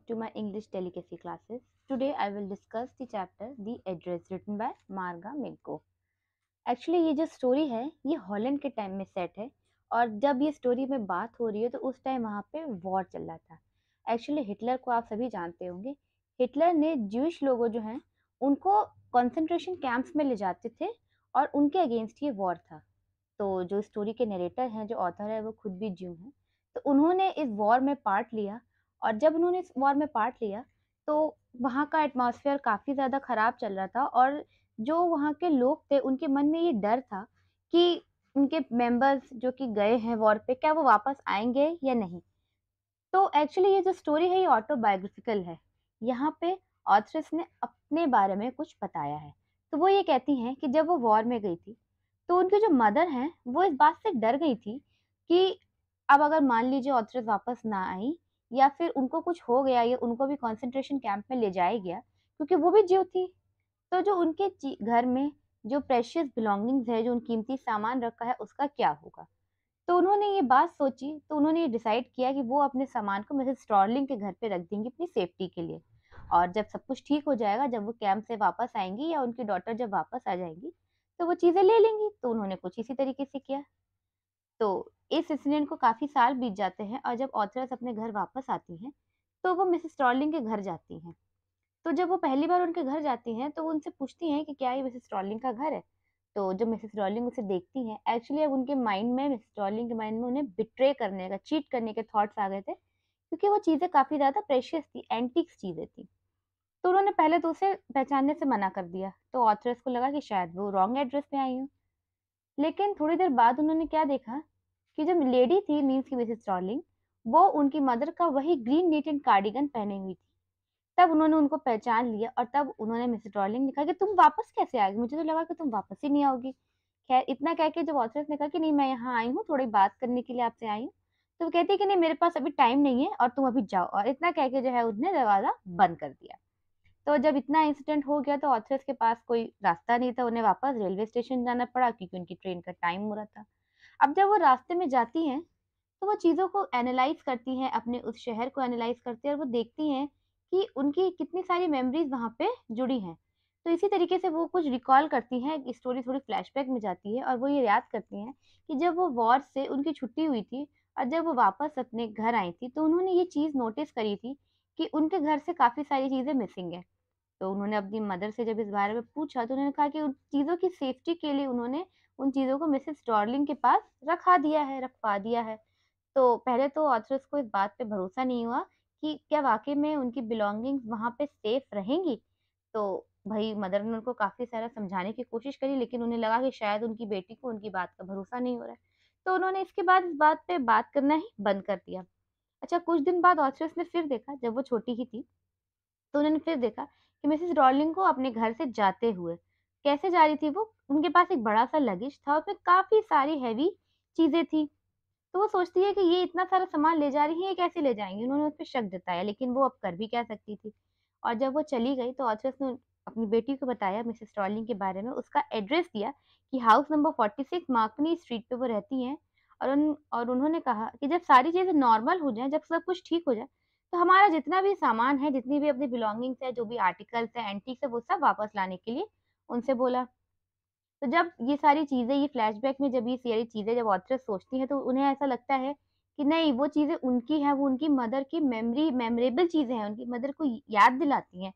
to my English delicacy classes. Today I will discuss the chapter The Address written by Marga Minko. Actually ये जो story है ये Holland के time में set है और जब ये स्टोरी में बात हो रही है तो उस टाइम वहाँ पे वॉर चल रहा था। एक्चुअली हिटलर को आप सभी जानते होंगे। हिटलर ने ज्यूइश लोगों जो हैं उनको कंसंट्रेशन कैंप्स में ले जाते थे और उनके अगेंस्ट ये वॉर था। तो जो स्टोरी के नरेटर हैं, जो ऑथर है, वो खुद भी ज्यू हैं। तो उन्होंने इस वॉर में पार्ट लिया और जब उन्होंने इस वॉर में पार्ट लिया तो वहाँ का एटमॉस्फेयर काफ़ी ज़्यादा ख़राब चल रहा था और जो वहाँ के लोग थे उनके मन में ये डर था कि उनके मेंबर्स जो कि गए हैं वॉर पे क्या वो वापस आएँगे या नहीं। तो एक्चुअली ये जो स्टोरी है ये ऑटोबायोग्राफिकल है। यहाँ पे ऑथरेस ने अपने बारे में कुछ बताया है। तो वो ये कहती हैं कि जब वो वॉर में गई थी, तो उनकी जो मदर हैं, वो इस बात से डर गई थी कि अब अगर मान लीजिए ऑथरेस वापस ना आई या फिर उनको कुछ हो गया या उनको भी कंसंट्रेशन कैंप में ले जाया गया, क्योंकि वो भी ज्यू थी। तो जो उनके घर में जो प्रेशियस बिलोंगिंग्स है, जो उन कीमती सामान रखा है, उसका क्या होगा? तो उन्होंने ये बात सोची, तो उन्होंने ये डिसाइड किया कि वो अपने सामान को मिसेस स्टॉर्लिंग के घर पे रख देंगी अपनी सेफ्टी के लिए। और जब सब कुछ ठीक हो जाएगा, जब वो कैंप से वापस आएँगी या उनकी डॉटर जब वापस आ जाएँगी, तो वो चीज़ें ले लेंगी। तो उन्होंने कुछ इसी तरीके से किया। तो इस इंसिडेंट को काफ़ी साल बीत जाते हैं और जब ऑथरस अपने घर वापस आती हैं, तो वो मिसेस स्टॉर्लिंग के घर जाती हैं। तो जब वो पहली बार उनके घर जाती हैं, तो वो उनसे पूछती हैं कि क्या ये मिसेस स्टॉर्लिंग का घर है? तो जब मिसेस स्टॉर्लिंग उसे देखती हैं, एक्चुअली अब उनके माइंड में, मिसेस स्टॉर्लिंग के माइंड में उन्हें बिट्रे करने का, चीट करने के थॉट्स आ गए थे, क्योंकि वो चीज़ें काफ़ी ज़्यादा प्रेशियस थी, एंटीक्स चीज़ें थी। तो उन्होंने पहले तो उसे पहचानने से मना कर दिया, तो ऑथरस को लगा कि शायद वो रॉन्ग एड्रेस पे आई हूँ। लेकिन थोड़ी देर बाद उन्होंने क्या देखा कि जो लेडी थी, मीन्स की मिसेस स्टॉर्लिंग, वो उनकी मदर का वही ग्रीन नीटेड कार्डिगन पहने हुई थी। तब उन्होंने उनको पहचान लिया और तब उन्होंने मिसेस डॉर्लिंग ने कहा कि तुम वापस कैसे आ गई? मुझे तो लगा कि तुम वापस ही नहीं आओगी। खैर इतना कह के जब ऑथरस ने कहा कि नहीं मैं यहाँ आई हूँ, थोड़ी बात करने के लिए आपसे आई हूँ, तो वो कहती है कि नहीं मेरे पास अभी टाइम नहीं है और तुम अभी जाओ, और इतना कह के जो है उसने दरवाज़ा बंद कर दिया। तो जब इतना इंसिडेंट हो गया तो ऑथरस के पास कोई रास्ता नहीं था, उन्हें वापस रेलवे स्टेशन जाना पड़ा क्योंकि उनकी ट्रेन का टाइम हो रहा था। अब जब वो रास्ते में जाती हैं, तो वो चीज़ों को एनालाइज़ करती हैं, अपने उस शहर को एनालाइज़ करती हैं और वो देखती हैं कि उनकी कितनी सारी मेमोरीज़ वहाँ पे जुड़ी हैं। तो इसी तरीके से वो कुछ रिकॉल करती हैं, स्टोरी थोड़ी फ्लैशबैक में जाती है और वो ये याद करती हैं कि जब वो वॉर से उनकी छुट्टी हुई थी और जब वो वापस अपने घर आई थी, तो उन्होंने ये चीज़ नोटिस करी थी कि उनके घर से काफ़ी सारी चीज़ें मिसिंग हैं। तो उन्होंने अपनी मदर से जब इस बारे में पूछा तो उन्होंने कहा कि उन चीज़ों की सेफ्टी के लिए उन्होंने उन चीज़ों को मिसेस डॉर्लिंग के पास रखवा दिया है। तो पहले तो ऑथरस को इस बात पे भरोसा नहीं हुआ कि क्या वाक़ई में उनकी बिलॉन्गिंग्स वहाँ पे सेफ रहेंगी? तो भई मदर ने उनको काफ़ी सारा समझाने की कोशिश करी, लेकिन उन्हें लगा कि शायद उनकी बेटी को उनकी बात का भरोसा नहीं हो रहा है। तो उन्होंने इसके बाद इस बात पे बात करना ही बंद कर दिया। अच्छा, कुछ दिन बाद ऑथरस ने फिर देखा, जब वो छोटी ही थी, तो उन्होंने फिर देखा कि मिसेस डॉर्लिंग को अपने घर से जाते हुए, कैसे जा रही थी वो? उनके पास एक बड़ा-सा लगेज था, उसमें काफ़ी सारी हेवी चीज़ें थी। तो वो सोचती है कि ये इतना सारा सामान ले जा रही हैं, ये कैसे ले जाएँगी? उन्होंने उस पे शक जताया, लेकिन वो अब कर भी क्या सकती थी? और जब वो चली गई तो ऑथरस ने अपनी बेटी को बताया मिसेस स्टॉर्लिंग के बारे में, उसका एड्रेस दिया कि हाउस नंबर 46 मार्कनी स्ट्रीट पे वो रहती हैं, और उन्होंने कहा कि जब सारी चीज़ें नॉर्मल हो जाएँ, जब सब कुछ ठीक हो जाए, तो हमारा जितना भी सामान है, जितनी भी अपनी बिलॉन्गिंग्स है, जो भी आर्टिकल्स हैं, एंटीक्स है, वो सब वापस लाने के लिए उनसे बोला। तो जब ये सारी चीज़ें, ये फ्लैशबैक में जब ये सारी चीज़ें जब ऑथरस सोचती हैं, तो उन्हें ऐसा लगता है कि नहीं, वो चीज़ें उनकी हैं, वो उनकी मदर की मेमोरेबल चीज़ें हैं, उनकी मदर को याद दिलाती हैं।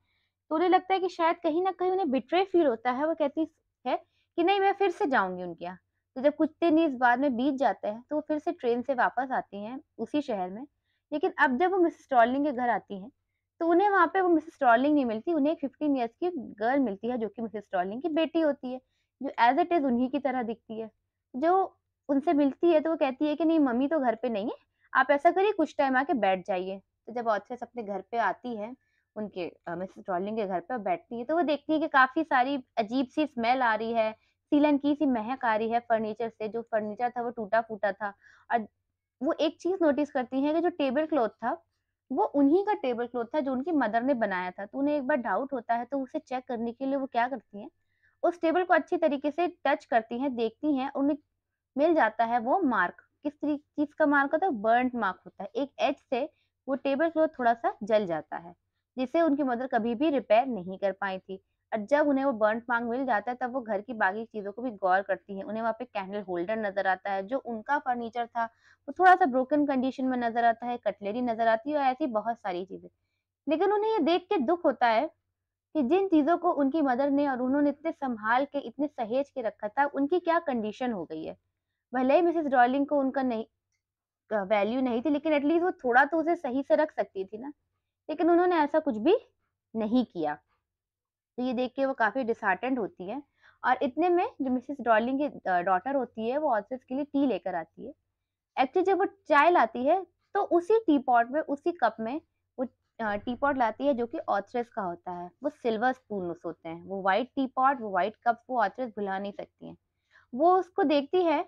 तो उन्हें लगता है कि शायद कहीं न कहीं उन्हें बिट्रे फ़ील होता है। वो कहती है कि नहीं, मैं फिर से जाऊँगी उनके यहाँ। तो जब कुछ दिन इस बाद में बीत जाते हैं, तो वो फिर से ट्रेन से वापस आती हैं उसी शहर में। लेकिन अब जब वो मिसेस स्टॉर्लिंग के घर आती हैं, तो उन्हें वहाँ पे वो मिसेस स्टॉर्लिंग नहीं मिलती, उन्हें एक 15 इयर्स की गर्ल मिलती है, जो कि मिसेस स्टॉर्लिंग की बेटी होती है। जो एज़ इट इज़ उन्हीं की तरह दिखती है। जो उनसे मिलती है तो वो कहती है कि नहीं, मम्मी तो घर पे नहीं है, आप ऐसा करिए कुछ टाइम आके बैठ जाइए। तो जब ऑथरस अपने घर पे आती है, उनके मिसेस डॉर्लिंग के घर पे और बैठती है, तो वो देखती है कि काफ़ी सारी अजीब-सी स्मेल आ रही है, सीलन की सी महक आ रही है फर्नीचर से, जो फर्नीचर था वो टूटा-फूटा था। और वो एक चीज़ नोटिस करती हैं कि जो टेबल क्लॉथ था, वो उन्हीं का टेबल क्लॉथ था जो उनकी मदर ने बनाया था। तो उन्हें एक बार डाउट होता है, तो उसे चेक करने के लिए वो क्या करती हैं, उस टेबल को अच्छी तरीके से टच करती हैं, देखती हैं, उन्हें मिल जाता है वो मार्क। किस चीज़ का मार्क होता है? बर्न्ड मार्क होता है। एक एज से वो टेबल क्लॉथ थोड़ा-सा जल जाता है, जिसे उनकी मदर कभी भी रिपेयर नहीं कर पाई थी। और जब उन्हें वो बर्न्ड मार्क मिल जाता है, तब वो घर की बाकी चीज़ों को भी गौर करती हैं। उन्हें वहाँ पे कैंडल होल्डर नज़र आता है, जो उनका फर्नीचर था, वो थोड़ा-सा ब्रोकन कंडीशन में नज़र आता है, कटलरी नज़र आती है और ऐसी बहुत सारी चीज़ें। लेकिन उन्हें ये देख के दुःख होता है कि जिन चीज़ों को उनकी मदर ने और उन्होंने इतने सँभाल के, इतने सहेज के रखा था, उनकी क्या कंडीशन हो गई है। भले ही मिसेज़ डॉर्लिंग को उनका नहीं वैल्यू नहीं थी, लेकिन एट लीस्ट वो थोड़ा तो उसे सही से रख सकती थी ना, लेकिन उन्होंने ऐसा कुछ भी नहीं किया। तो ये देख के वो काफ़ी डिसहार्टेंड होती है और इतने में जो मिसेज़ डॉर्लिंग की डॉटर होती है, वो ऑथर्स के लिए टी लेकर आती है। एक्चुअली जब वो चाय लाती है, तो उसी टी पॉट में, उसी कप में वो टी पॉट लाती है जो कि ऑथरस का होता है। वो सिल्वर स्पून्स होते हैं। वो व्हाइट टी पॉट, वो व्हाइट कप्स वो ऑथरस भुला नहीं सकती हैं। वो उसको देखती है,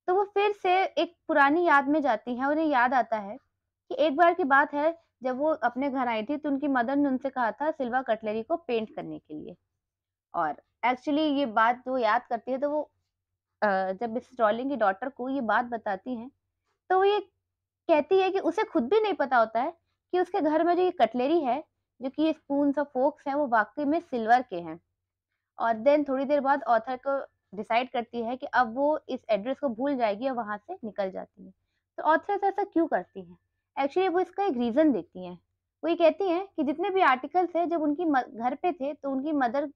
तो वो फिर से एक पुरानी याद में जाती हैं। उन्हें याद आता है कि एक बार की बात है, जब वो अपने घर आई थी, तो उनकी मदर ने उनसे कहा था सिल्वर कटलरी को पेंट करने के लिए। और एक्चुअली ये बात वो याद करती है, तो वो जब मिसेस डॉर्लिंग की डॉटर को ये बात बताती हैं, तो वो ये कहती है कि उसे खुद भी नहीं पता होता है कि उसके घर में जो ये कटलरी है, जो कि ये स्पून्स और फोर्क्स हैं, वो वाक़ई में सिल्वर के हैं। और देन थोड़ी देर बाद ऑथर को डिसाइड करती है कि अब वो इस एड्रेस को भूल जाएगी और वहाँ से निकल जाती है। तो ऑथर्स ऐसा क्यों करती हैं? एक्चुअली वो इसका एक रीज़न देती हैं। वो ये कहती हैं कि जितने भी आर्टिकल्स हैं, जब उनकी घर पे थे, तो उनकी मदर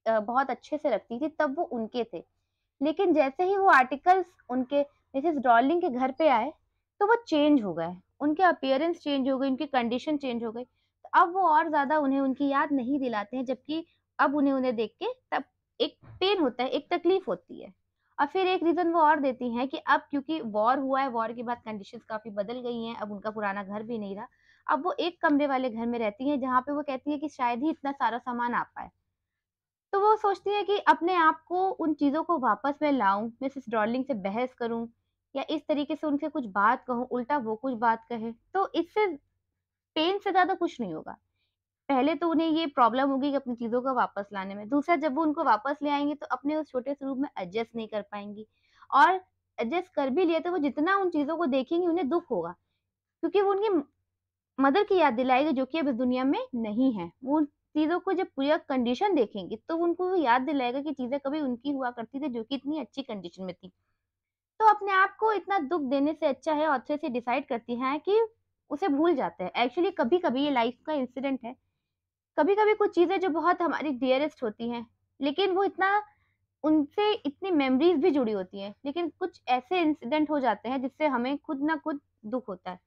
बहुत अच्छे से रखती थी, तब वो उनके थे। लेकिन जैसे ही वो आर्टिकल्स उनके मिसेस डॉर्लिंग के घर पे आए, तो वो चेंज हो गए। उनके अपीयरेंस चेंज हो गई, उनकी कंडीशन चेंज हो गई। तो अब वो और ज़्यादा उन्हें उनकी याद नहीं दिलाते हैं, जबकि अब उन्हें उन्हें देख के तब एक पेन होता है, एक तकलीफ होती है। और फिर एक रीज़न वो और देती हैं कि अब क्योंकि वॉर हुआ है, वॉर के बाद कंडीशंस काफ़ी बदल गई हैं, अब उनका पुराना घर भी नहीं रहा। अब वो एक कमरे वाले घर में रहती हैं, जहाँ पे वो कहती है कि शायद ही इतना सारा सामान आ पाए। तो वो सोचती है कि अपने आप को उन चीज़ों को वापस मैं लाऊँ, मिसेस डॉर्लिंग से बहस करूँ या इस तरीके से उनसे कुछ बात कहूँ, उल्टा वो कुछ बात कहे, तो इससे पेन से ज़्यादा कुछ नहीं होगा। पहले तो उन्हें ये प्रॉब्लम होगी कि अपनी चीज़ों को वापस लाने में, दूसरा जब वो उनको वापस ले आएँगी तो अपने उस छोटे से रूप में एडजस्ट नहीं कर पाएँगी और एडजस्ट कर भी लिए तो वो जितना उन चीज़ों को देखेंगी उन्हें दुःख होगा, क्योंकि वो उनकी मदर की याद दिलाएगी जो कि अब इस दुनिया में नहीं है। वो उन चीज़ों को जब पूरा कंडीशन देखेंगी, तो उनको वो याद दिलाएगा कि चीज़ें कभी उनकी हुआ करती थी जो कि इतनी अच्छी कंडीशन में थी। तो अपने आप को इतना दुःख देने से अच्छा है अच्छे से डिसाइड करती हैं कि उसे भूल जाते हैं। एक्चुअली कभी-कभी ये लाइफ़ का इंसिडेंट है। कभी-कभी कुछ चीज़ें जो बहुत हमारी डियरेस्ट होती हैं, लेकिन वो इतना उनसे इतनी मेमोरीज़ भी जुड़ी होती हैं, लेकिन कुछ ऐसे इंसिडेंट हो जाते हैं जिससे हमें खुद ना खुद दुःख होता है।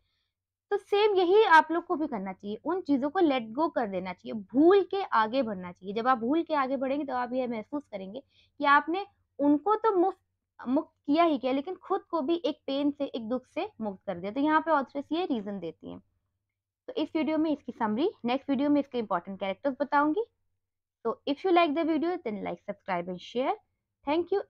तो सेम यही आप लोग को भी करना चाहिए। उन चीज़ों को लेट गो कर देना चाहिए, भूल के आगे बढ़ना चाहिए। जब आप भूल के आगे बढ़ेंगे तो आप ये महसूस करेंगे कि आपने उनको तो मुक्त किया ही किया, लेकिन खुद को भी एक पेन से, एक दुःख से मुक्त कर दिया। तो यहाँ पे ऑथर्स ये रीज़न देती हैं। तो इस वीडियो में इसकी समरी, नेक्स्ट वीडियो में इसके इम्पोर्टेंट कैरेक्टर्स बताऊँगी। So if you like the video then like, subscribe and share. Thank you.